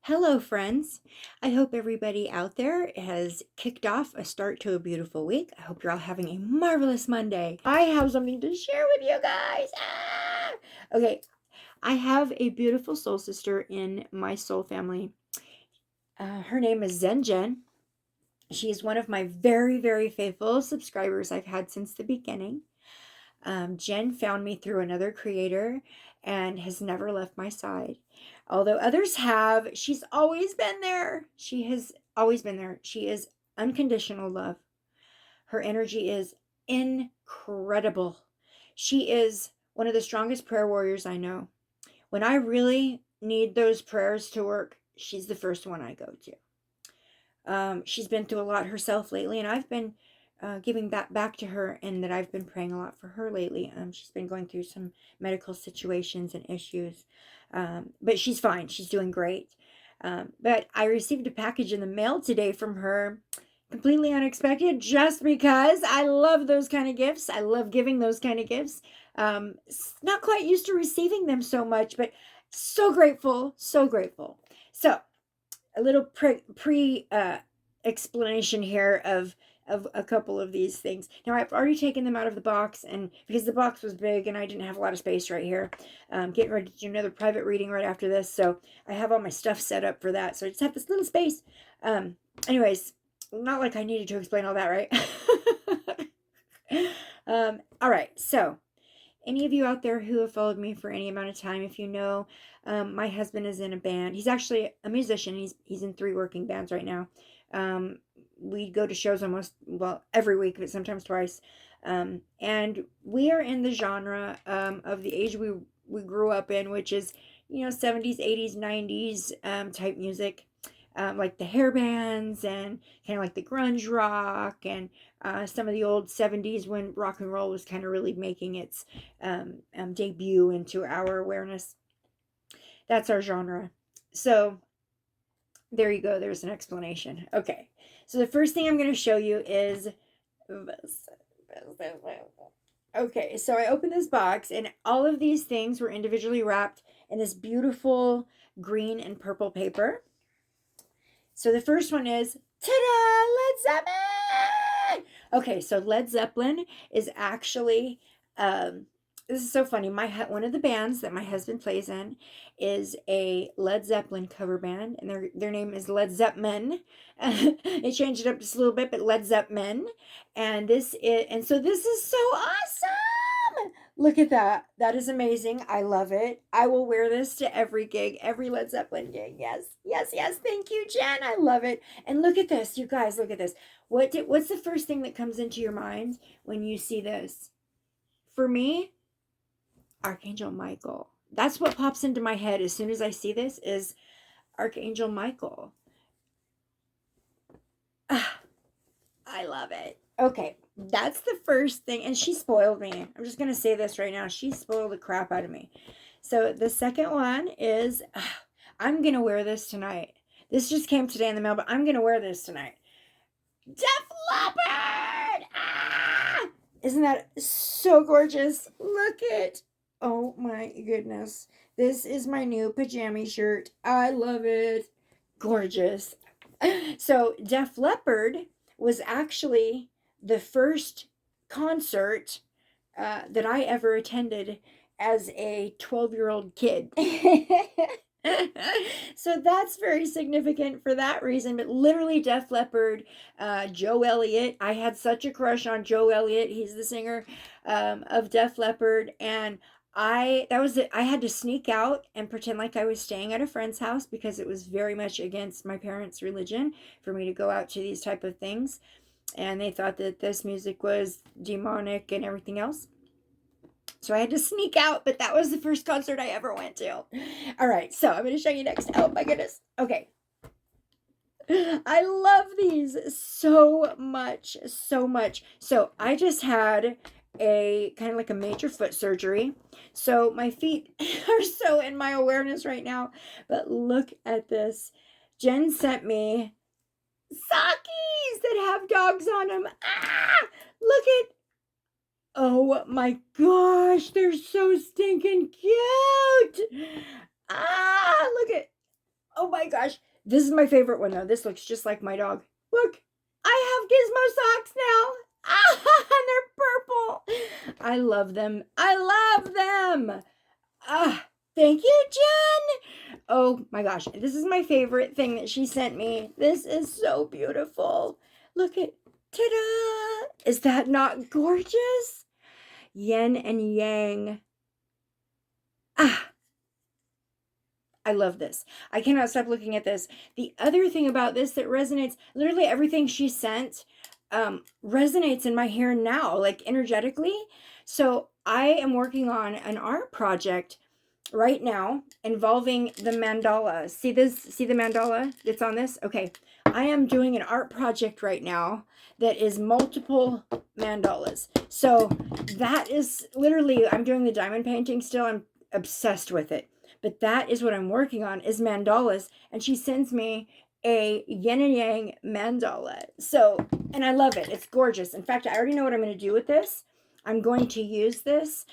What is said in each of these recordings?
Hello, friends. I hope everybody out there has kicked off a start to a beautiful week. I hope you're all having a marvelous Monday. I have something to share with you guys. Okay, I have a beautiful soul sister in my soul family. Her name is Zen Jen. She is one of my very, very faithful subscribers I've had since the beginning. Jen found me through another creator and has never left my side. Although others have, she's always been there. She has always been there. She is unconditional love. Her energy is incredible. She is one of the strongest prayer warriors I know. When I really need those prayers to work, she's the first one I go to. She's been through a lot herself lately, and I've been giving that back to her, and that I've been praying a lot for her lately. She's been going through some medical situations and issues, but she's fine. She's doing great. But I received a package in the mail today from her, completely unexpected, just because I love those kind of gifts. I love giving those kind of gifts. Not quite used to receiving them so much, but so grateful, so grateful. So a little pre explanation here of a couple of these things. Now, I've already taken them out of the box, and because the box was big and I didn't have a lot of space right here, getting ready to do another private reading right after this, so I have all my stuff set up for that, so I just have this little space. Anyways, not like I needed to explain all that, right? All right, so any of you out there who have followed me for any amount of time, if you know, my husband is in a band. He's actually a musician. He's in 3 working bands right now. We go to shows almost, well, every week, but sometimes twice. And we are in the genre of the age we grew up in, which is, 70s, 80s, 90s type music. Like the hair bands and kind of like the grunge rock and some of the old 70s when rock and roll was kind of really making its debut into our awareness. That's our genre. So there you go. There's an explanation. Okay. So the first thing I'm going to show you is this. Okay, so I opened this box, and all of these things were individually wrapped in this beautiful green and purple paper. So the first one is, ta-da, Led Zeppelin! Okay, so Led Zeppelin is actually, this is so funny. One of the bands that my husband plays in is a Led Zeppelin cover band, and their name is Led Zeppelin. They changed it up just a little bit, but Led Zeppelin. And so this is so awesome! Look at that. That is amazing. I love it. I will wear this to every gig, every Led Zeppelin gig. Yes, yes, yes. Thank you, Jen. I love it. And look at this, you guys. Look at this. What's the first thing that comes into your mind when you see this? For me, Archangel Michael. That's what pops into my head as soon as I see this is Archangel Michael. I love it. Okay, that's the first thing. And she spoiled me. I'm just going to say this right now. She spoiled the crap out of me. So the second one is, I'm going to wear this tonight. This just came today in the mail, but I'm going to wear this tonight. Def Leppard! Ah! Isn't that so gorgeous? Look it. Oh my goodness. This is my new pajama shirt. I love it. Gorgeous. So Def Leppard was actually the first concert that I ever attended as a 12-year-old kid. So that's very significant for that reason. But literally Def Leppard, Joe Elliott. I had such a crush on Joe Elliott. He's the singer of Def Leppard. And I had to sneak out and pretend like I was staying at a friend's house because it was very much against my parents' religion for me to go out to these type of things. And they thought that this music was demonic and everything else. So I had to sneak out, but that was the first concert I ever went to. All right, so I'm going to show you next. Oh my goodness. Okay. I love these so much, so much. So I just had a kind of like a major foot surgery. So my feet are so in my awareness right now. But look at this. Jen sent me sockies that have dogs on them. Ah, look at, oh my gosh, they're so stinking cute. Ah, look at, oh my gosh. This is my favorite one, though. This looks just like my dog. Look, I have Gizmo socks now. Ah, they're purple. I love them. I love them. Ah, thank you, Jen. Oh my gosh. This is my favorite thing that she sent me. This is so beautiful. Look at, ta-da. Is that not gorgeous? Yin and yang. Ah, I love this. I cannot stop looking at this. The other thing about this that resonates, literally everything she sent resonates in my here now, like energetically. So I am working on an art project right now involving the mandala. See this? See the mandala that's on this? Okay. I am doing an art project right now that is multiple mandalas. So that is literally, I'm doing the diamond painting still. I'm obsessed with it. But that is what I'm working on, is mandalas. And she sends me a yin and yang mandala. So, and I love it. It's gorgeous. In fact, I already know what I'm going to do with this. I'm going to use this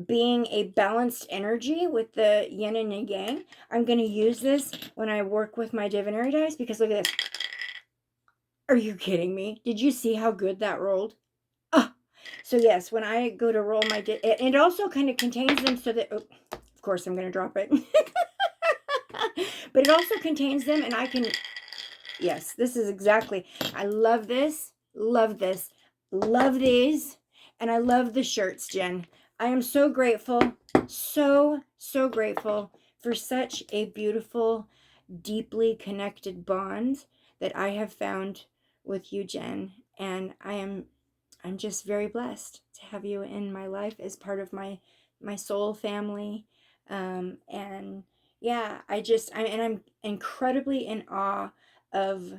being a balanced energy with the yin and the yang. I'm going to use this when I work with my divinary dice, because look at this. Are you kidding me? Did you see how good that rolled? Oh, so yes, when I go to roll my, it also kind of contains them so that, oh, of course I'm going to drop it. But it also contains them, and I can, yes, this is exactly, I love this, love this, love these, and I love the shirts, Jen. I am so grateful, so grateful for such a beautiful, deeply connected bond that I have found with you, Jen. And I'm just very blessed to have you in my life as part of my soul family. And yeah, I'm incredibly in awe of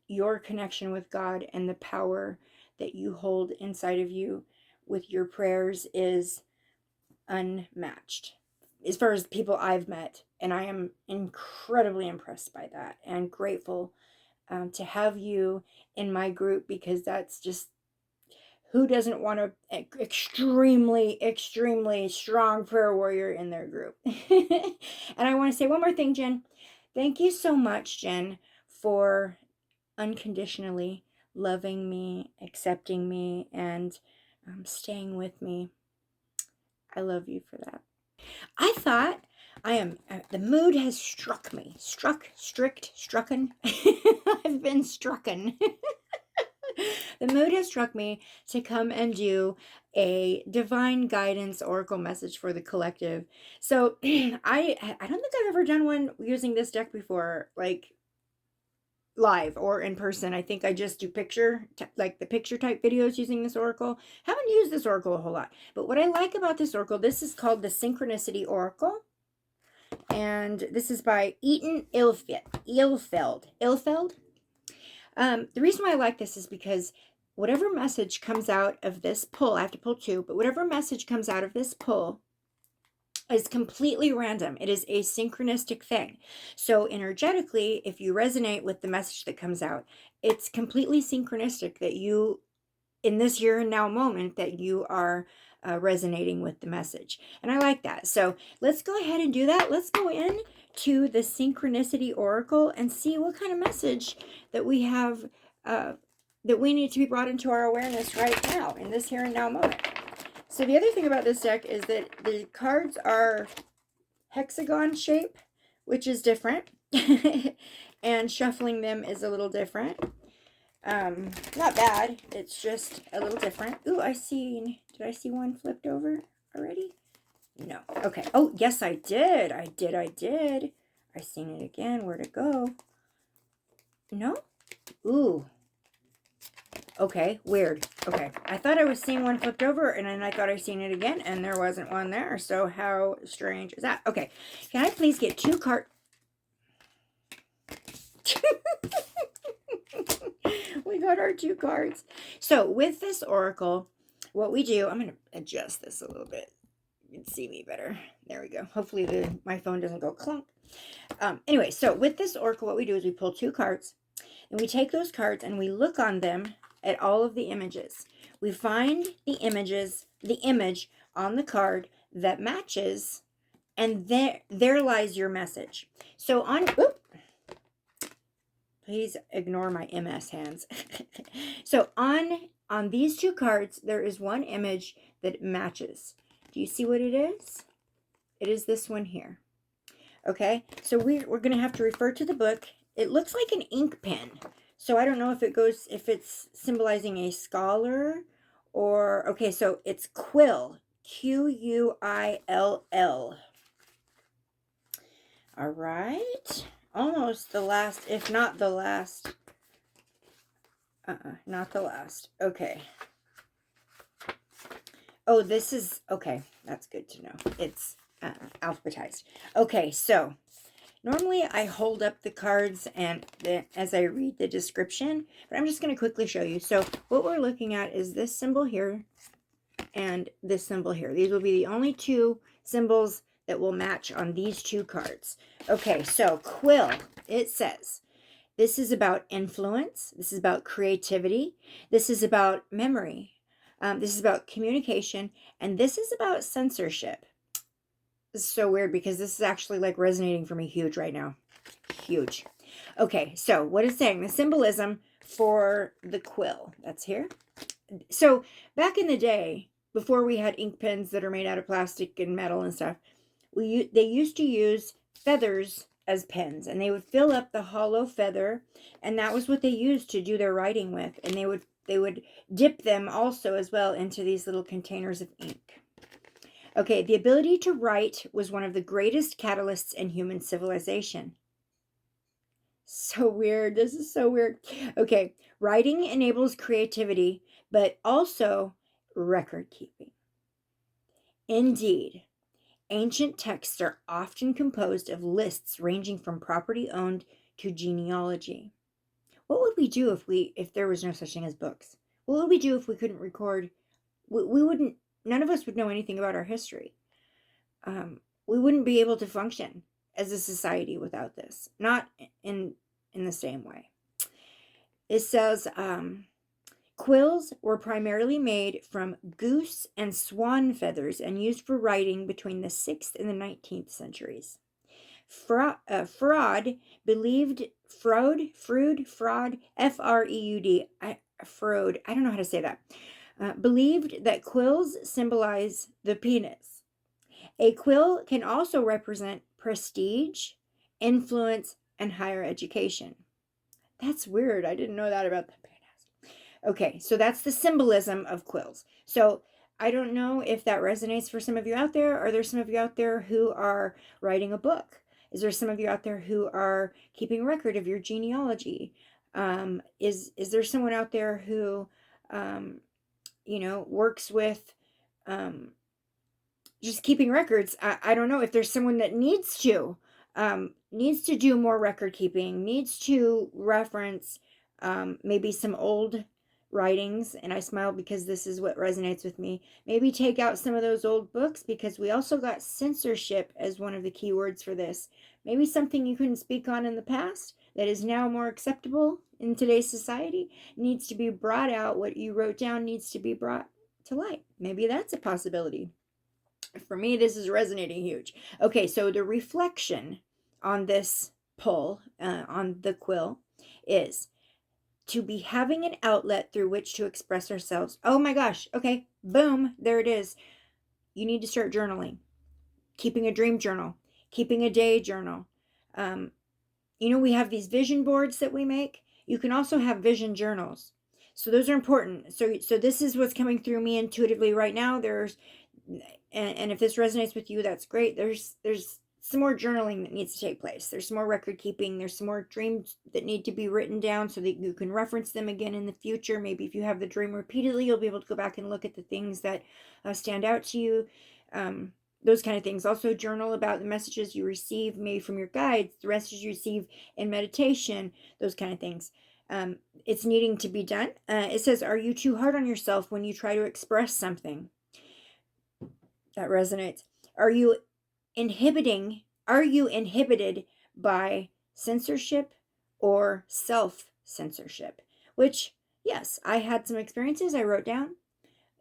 your connection with God, and the power that you hold inside of you with your prayers is unmatched as far as people I've met. And I am incredibly impressed by that and grateful to have you in my group, because that's just, who doesn't want an extremely strong prayer warrior in their group? And I want to say one more thing, Jen. Thank you so much, Jen, for unconditionally loving me, accepting me, and staying with me. I love you for that. I thought the mood has struck me. Strucken. I've been strucken. The mood has struck me to come and do a divine guidance oracle message for the collective. So I don't think I've ever done one using this deck before, like live or in person. I think I just do like the picture type videos using this oracle. Haven't used this oracle a whole lot. But what I like about this oracle, this is called the Synchronicity Oracle. And this is by Eaton Ilfeld. The reason why I like this is because whatever message comes out of this pull, I have to pull two, but whatever message comes out of this pull is completely random. It is a synchronistic thing. So energetically, if you resonate with the message that comes out, it's completely synchronistic that you, in this here and now moment, that you are resonating with the message. And I like that. So let's go ahead and do that. Let's go in to the Synchronicity Oracle and see what kind of message that we have, that we need to be brought into our awareness right now, in this here and now moment. So the other thing about this deck is that the cards are hexagon shape, which is different. And shuffling them is a little different. Not bad. It's just a little different. Ooh, did I see one flipped over already? No. Okay. Oh, yes, I did. I did. I seen it again. Where'd it go? No? Ooh. Okay, weird. Okay, I thought I was seeing one flipped over, and then I thought I seen it again, and there wasn't one there. So how strange is that? Okay, can I please get two cards? We got our two cards. So with this oracle, what we do, I'm going to adjust this a little bit. You can see me better. There we go. Hopefully my phone doesn't go clunk. Anyway, so with this oracle, what we do is we pull two cards, and we take those cards and we look on them at all of the images. We find the image on the card that matches, and there lies your message. So Please ignore my MS hands. So on these two cards, there is one image that matches. Do you see what it is? It is this one here. Okay, so we're going to have to refer to the book. It looks like an ink pen. So I don't know if it's symbolizing a scholar or, okay, so it's quill. Quill. All right. Almost the last, if not the last. Not the last. Okay. Oh, this is, okay. That's good to know. It's alphabetized. Okay, so normally I hold up the cards and as I read the description, but I'm just going to quickly show you. So what we're looking at is this symbol here and this symbol here. These will be the only two symbols that will match on these two cards. Okay, so quill, it says, this is about influence. This is about creativity. This is about memory. This is about communication. And this is about censorship. This is so weird because this is actually like resonating for me huge right now. Huge. Okay, so what it's saying, the symbolism for the quill. That's here. So back in the day, before we had ink pens that are made out of plastic and metal and stuff, they used to use feathers as pens, and they would fill up the hollow feather, and that was what they used to do their writing with. And they would dip them also as well into these little containers of ink. Okay, the ability to write was one of the greatest catalysts in human civilization. So weird. This is so weird. Okay, writing enables creativity, but also record keeping. Indeed, ancient texts are often composed of lists ranging from property owned to genealogy. What would we do if there was no such thing as books? What would we do if we couldn't record? We wouldn't. None of us would know anything about our history. We wouldn't be able to function as a society without this. Not in the same way. It says quills were primarily made from goose and swan feathers and used for writing between the 6th and the 19th centuries. Freud, Freud, F-R-E-U-D, Freud, I don't know how to say that, believed that quills symbolize the penis. A quill can also represent prestige, influence, and higher education. That's weird. I didn't know that about the penis. Okay, so that's the symbolism of quills. So I don't know if that resonates for some of you out there. Are there some of you out there who are writing a book? Is there some of you out there who are keeping record of your genealogy? Is there someone out there who, works with just keeping records? I don't know if there's someone that needs to do more record keeping, needs to reference maybe some old writings, and I smile because this is what resonates with me. Maybe take out some of those old books, because we also got censorship as one of the key words for this. Maybe something you couldn't speak on in the past that is now more acceptable in today's society needs to be brought out. What you wrote down needs to be brought to light. Maybe that's a possibility. For me, this is resonating huge. Okay, so the reflection on this pull, on the quill, is to be having an outlet through which to express ourselves. Oh my gosh. Okay. Boom. There it is. You need to start journaling, keeping a dream journal, keeping a day journal. We have these vision boards that we make. You can also have vision journals. So those are important. So this is what's coming through me intuitively right now. And if this resonates with you, that's great. There's some more journaling that needs to take place. There's some more record keeping. There's some more dreams that need to be written down so that you can reference them again in the future. Maybe if you have the dream repeatedly, you'll be able to go back and look at the things that stand out to you. Those kind of things. Also journal about the messages you receive, maybe from your guides, the messages you receive in meditation, those kind of things. It's needing to be done. It says, are you too hard on yourself when you try to express something? That resonates. Are you inhibited by censorship or self-censorship? Which, yes, I had some experiences I wrote down.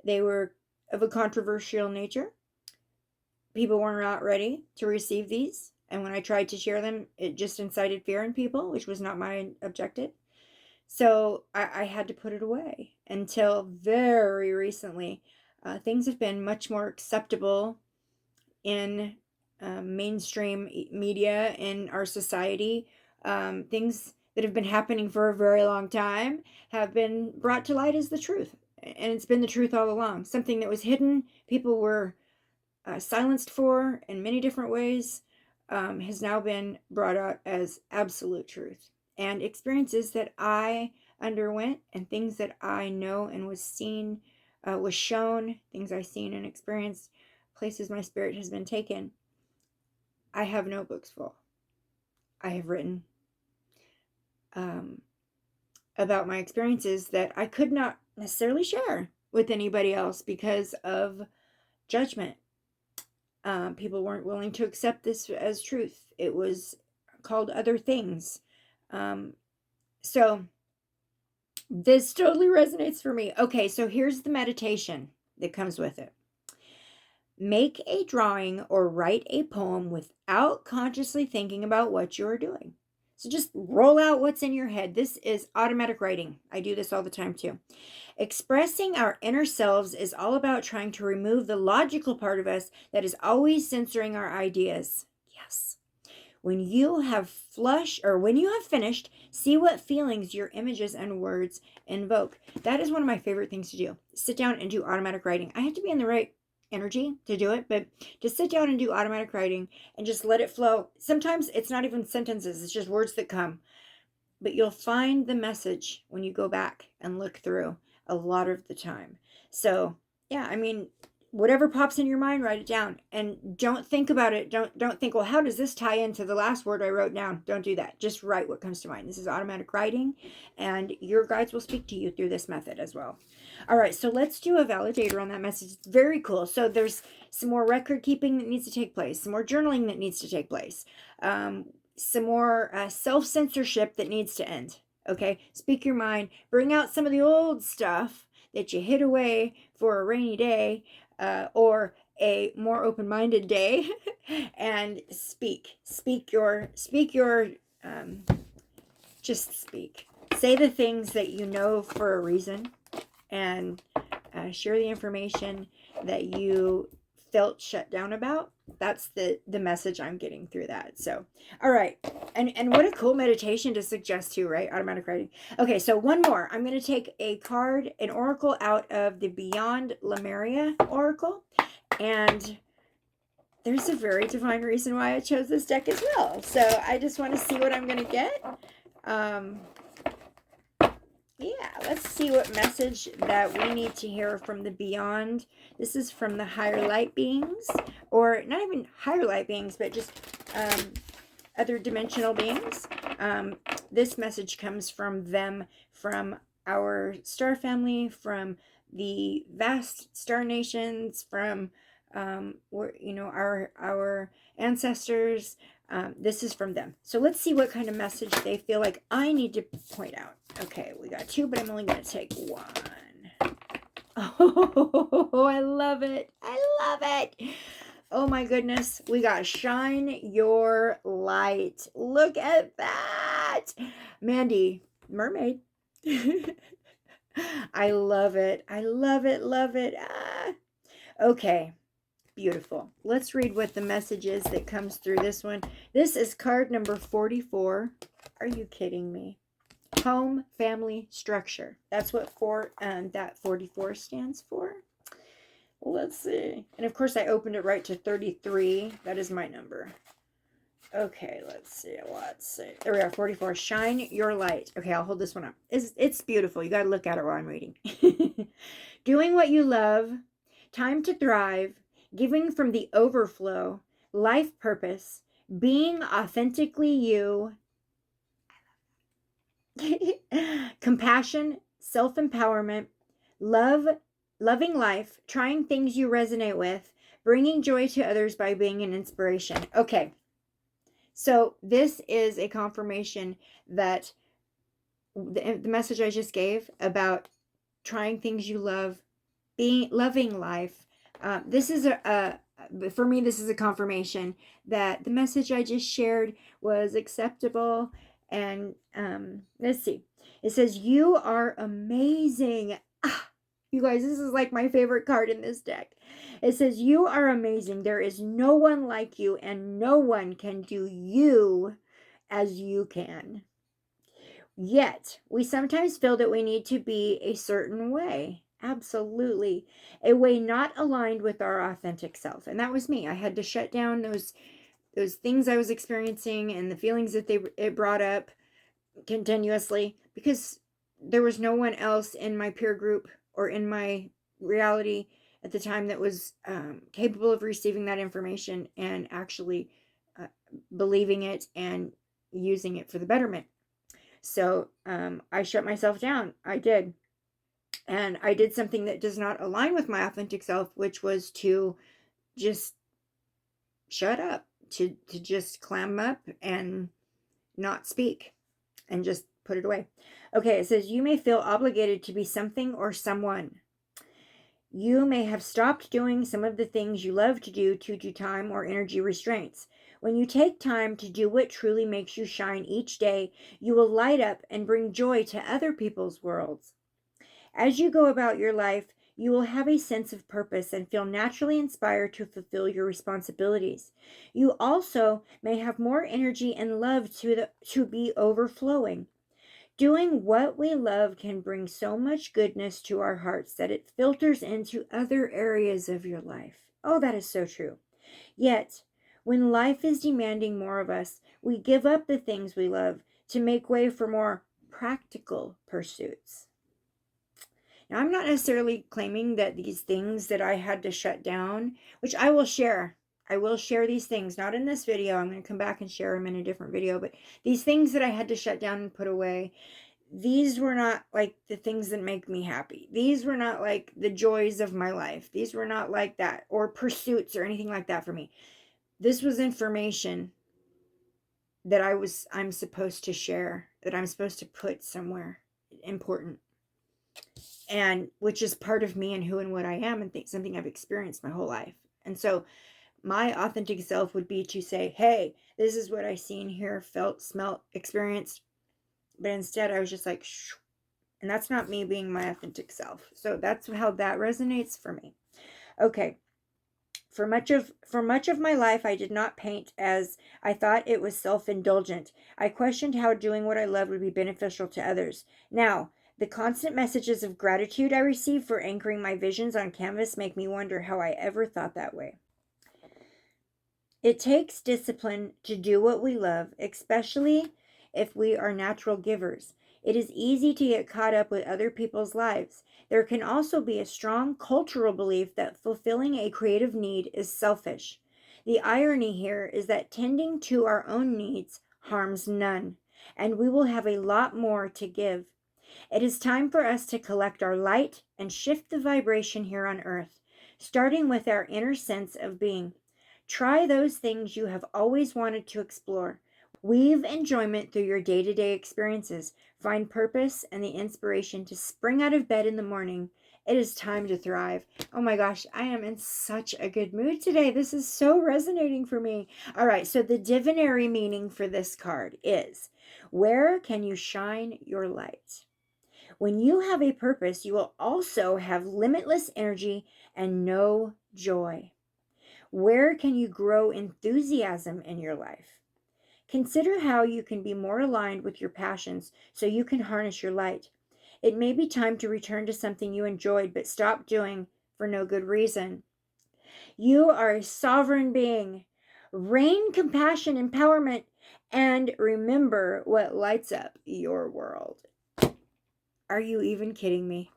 They were of a controversial nature. People were not ready to receive these. And when I tried to share them, it just incited fear in people, which was not my objective. So I had to put it away until very recently. Things have been much more acceptable in mainstream media in our society. Things that have been happening for a very long time have been brought to light as the truth. And it's been the truth all along. Something that was hidden, people were silenced for in many different ways, has now been brought out as absolute truth. And experiences that I underwent and things that I know and was seen, was shown, things I've seen and experienced, places my spirit has been taken. I have notebooks full. I have written about my experiences that I could not necessarily share with anybody else because of judgment. People weren't willing to accept this as truth. It was called other things. So this totally resonates for me. Okay, so here's the meditation that comes with it. Make a drawing or write a poem without consciously thinking about what you're doing. So just roll out what's in your head. This is automatic writing. I do this all the time too. Expressing our inner selves is all about trying to remove the logical part of us that is always censoring our ideas. Yes. When you have finished, see what feelings your images and words invoke. That is one of my favorite things to do. Sit down and do automatic writing. I have to be in the right energy to do it, but to sit down and do automatic writing and just let it flow. Sometimes it's not even sentences, it's just words that come. But you'll find the message when you go back and look through a lot of the time. So, yeah, I mean, whatever pops in your mind, write it down. And don't think about it. Don't think, well, how does this tie into the last word I wrote down? Don't do that. Just write what comes to mind. This is automatic writing, and your guides will speak to you through this method as well. All right, so let's do a validator on that message. It's very cool. So there's some more record keeping that needs to take place, some more journaling that needs to take place, some more self-censorship that needs to end. Okay, speak your mind. Bring out some of the old stuff that you hid away for a rainy day, or a more open-minded day, and speak your just speak. Say the things that you know for a reason, and share the information that you felt shut down about. That's the message I'm getting through that. So, all right. And what a cool meditation to suggest too, right? Automatic writing. Okay, so one more. I'm going to take a card, an oracle out of the Beyond Lemuria oracle. And there's a very divine reason why I chose this deck as well. So I just want to see what I'm going to get. Yeah, let's see what message that we need to hear from the beyond. This is from the higher light beings, or not even higher light beings, but just other dimensional beings. This message comes from them, from our star family, from the vast star nations, from our ancestors. This is from them. So let's see what kind of message they feel like I need to point out. Okay, we got two, but I'm only going to take one. Oh, I love it. I love it. Oh my goodness. We got shine your light. Look at that. Mandy, mermaid. I love it. I love it. Love it. Okay. Beautiful. Let's read what the message is that comes through this one. This is card number 44. Are you kidding me? Home, family, structure. That's what that 44 stands for. Let's see. And of course I opened it right to 33. That is my number. Okay, let's see. There we are, 44. Shine your light. Okay, I'll hold this one up. It's beautiful. You got to look at it while I'm reading. Doing what you love. Time to thrive. Giving from the overflow, life purpose, being authentically you, compassion, self-empowerment, loving life, trying things you resonate with, bringing joy to others by being an inspiration. Okay, so this is a confirmation that the message I just gave about trying things you love, loving life, this is but for me, this is a confirmation that the message I just shared was acceptable. And let's see. It says, you are amazing. Ah, you guys, this is like my favorite card in this deck. It says, you are amazing. There is no one like you, and no one can do you as you can. Yet, we sometimes feel that we need to be a certain way. Absolutely. A way not aligned with our authentic self. And that was me. I had to shut down those things I was experiencing and the feelings that it brought up continuously, because there was no one else in my peer group or in my reality at the time that was capable of receiving that information and actually believing it and using it for the betterment. So I shut myself down. I did. And I did something that does not align with my authentic self, which was to just shut up, to just clam up and not speak and just put it away. Okay, it says, you may feel obligated to be something or someone. You may have stopped doing some of the things you love to do due to time or energy restraints. When you take time to do what truly makes you shine each day, you will light up and bring joy to other people's worlds. As you go about your life, you will have a sense of purpose and feel naturally inspired to fulfill your responsibilities. You also may have more energy and love to be overflowing. Doing what we love can bring so much goodness to our hearts that it filters into other areas of your life. Oh, that is so true. Yet, when life is demanding more of us, we give up the things we love to make way for more practical pursuits. Now, I'm not necessarily claiming that these things that I had to shut down, which I will share. I will share these things, not in this video. I'm going to come back and share them in a different video. But these things that I had to shut down and put away, these were not like the things that make me happy. These were not like the joys of my life. These were not like that, or pursuits or anything like that for me. This was information that I'm supposed to share, that I'm supposed to put somewhere important, and which is part of me and who and what I am, and something I've experienced my whole life. And so my authentic self would be to say, hey, this is what I seen, hear, felt, smelt, experienced. But instead I was just like, shh. And that's not me being my authentic self. So that's how that resonates for me. Okay. For much of my life, I did not paint, as I thought it was self-indulgent. I questioned how doing what I loved would be beneficial to others. Now, the constant messages of gratitude I receive for anchoring my visions on canvas make me wonder how I ever thought that way. It takes discipline to do what we love, especially if we are natural givers. It is easy to get caught up with other people's lives. There can also be a strong cultural belief that fulfilling a creative need is selfish. The irony here is that tending to our own needs harms none, and we will have a lot more to give. It is time for us to collect our light and shift the vibration here on earth, starting with our inner sense of being. Try those things you have always wanted to explore. Weave enjoyment through your day-to-day experiences. Find purpose and the inspiration to spring out of bed in the morning. It is time to thrive. Oh my gosh, I am in such a good mood today. This is so resonating for me. All right, so the divinary meaning for this card is, where can you shine your light? When you have a purpose, you will also have limitless energy and no joy. Where can you grow enthusiasm in your life? Consider how you can be more aligned with your passions so you can harness your light. It may be time to return to something you enjoyed but stopped doing for no good reason. You are a sovereign being. Reign compassion, empowerment, and remember what lights up your world. Are you even kidding me?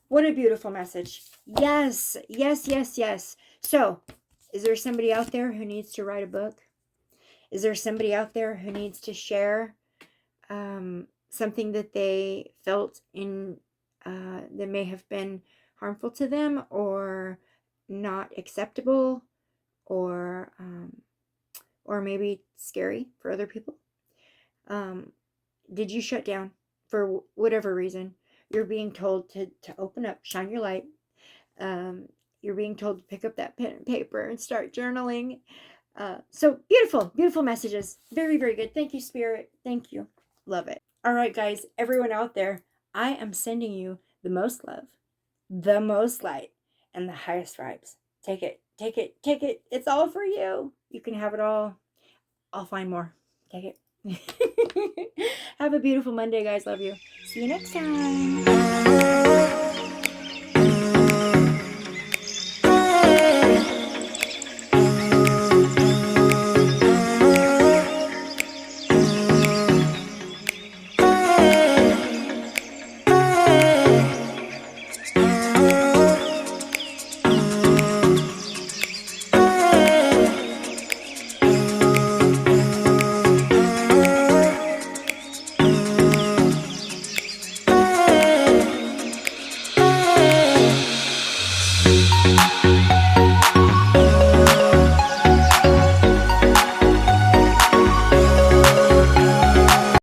What a beautiful message. Yes, yes, yes, yes. So, is there somebody out there who needs to write a book? Is there somebody out there who needs to share something that they felt that may have been harmful to them or not acceptable, or maybe scary for other people? Did you shut down for whatever reason? You're being told to open up, shine your light. you're being told to pick up that pen and paper and start journaling. So beautiful, beautiful messages. Very, very good. Thank you, Spirit. Thank you. Love it. All right, guys, everyone out there, I am sending you the most love, the most light, and the highest vibes. Take it, take it, take it. It's all for you. You can have it all. I'll find more. Take it. Have a beautiful Monday, guys. Love you. See you next time.